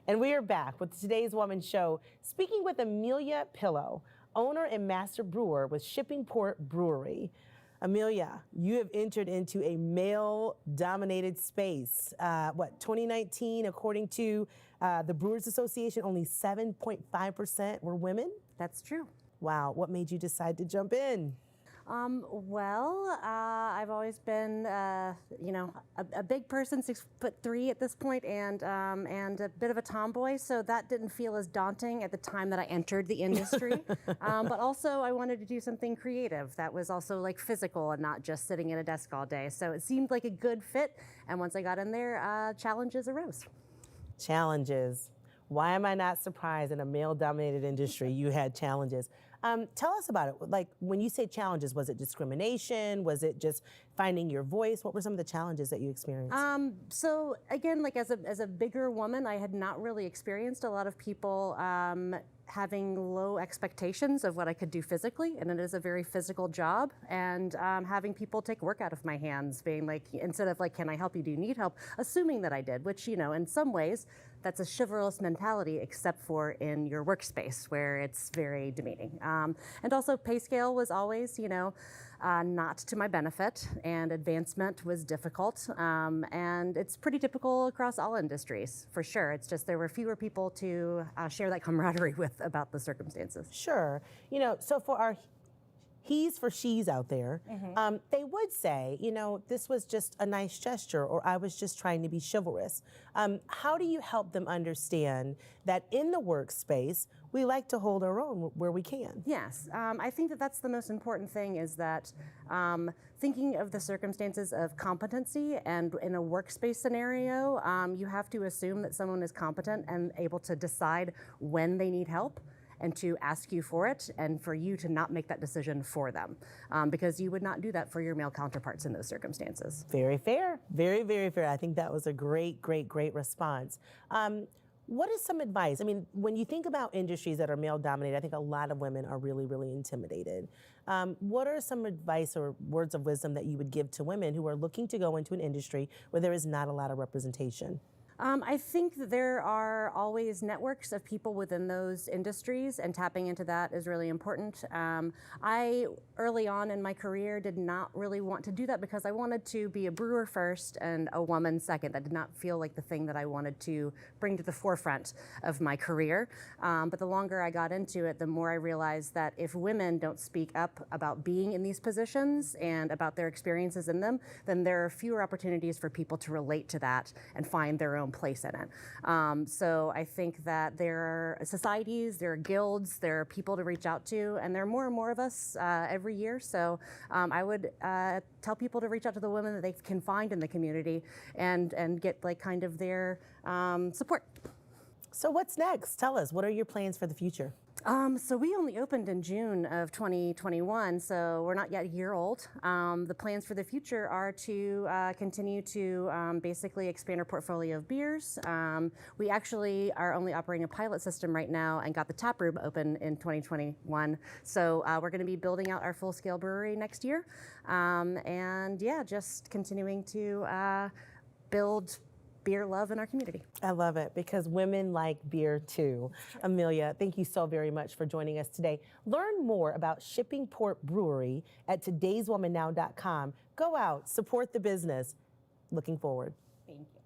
And we are back with today's Woman Show, speaking with Amelia Pillow, owner and master brewer with Shipping Port Brewery. Amelia, you have entered into a male-dominated space. 2019, according to the Brewers Association, only 7.5% were women? That's true. Wow, what made you decide to jump in? I've always been, a big person, 6'3" at this point, and a bit of a tomboy. So that didn't feel as daunting at the time that I entered the industry. But also, I wanted to do something creative that was also like physical and not just sitting at a desk all day. So it seemed like a good fit. And once I got in there, challenges arose. Challenges. Why am I not surprised in a male-dominated industry you had challenges? Tell us about it. Like, when you say challenges, was it discrimination? Was it just finding your voice? What were some of the challenges that you experienced? So again, like as a bigger woman, I had not really experienced a lot of people having low expectations of what I could do physically, and it is a very physical job, and having people take work out of my hands, being like, instead of like, can I help you, do you need help, assuming that I did, which, in some ways, that's a chivalrous mentality, except for in your workspace, where it's very demeaning. And also, pay scale was always, not to my benefit, and advancement was difficult, and it's pretty typical across all industries, for sure. It's just there were fewer people to share that camaraderie with about the circumstances. Sure. So for our he's for she's out there, they would say, this was just a nice gesture, or I was just trying to be chivalrous. How do you help them understand that in the workspace, we like to hold our own where we can? Yes, I think that that's the most important thing, is that thinking of the circumstances of competency, and in a workspace scenario, you have to assume that someone is competent and able to decide when they need help, and to ask you for it, and for you to not make that decision for them, because you would not do that for your male counterparts in those circumstances. Very fair, very, very fair. I think that was a great, great, great response. What is some advice? I mean, when you think about industries that are male-dominated, I think a lot of women are really, really intimidated. What are some advice or words of wisdom that you would give to women who are looking to go into an industry where there is not a lot of representation? I think that there are always networks of people within those industries, and tapping into that is really important. I, early on in my career, did not really want to do that because I wanted to be a brewer first and a woman second. That did not feel like the thing that I wanted to bring to the forefront of my career. But the longer I got into it, the more I realized that if women don't speak up about being in these positions and about their experiences in them, then there are fewer opportunities for people to relate to that and find their own place in it. So I think that there are societies, there are guilds, there are people to reach out to, and there are more and more of us every year. So I would tell people to reach out to the women that they can find in the community, and get like kind of their support. So what's next? Tell us, what are your plans for the future? So we only opened in June of 2021, so we're not yet a year old. The plans for the future are to continue to basically expand our portfolio of beers. We actually are only operating a pilot system right now and got the tap room open in 2021. So we're going to be building out our full-scale brewery next year. And yeah, just continuing to build beer love in our community. I love it, because women like beer too. Amelia, thank you so very much for joining us today. Learn more about Shipping Port Brewery at todayswomannow.com. Go out, support the business. Looking forward. Thank you.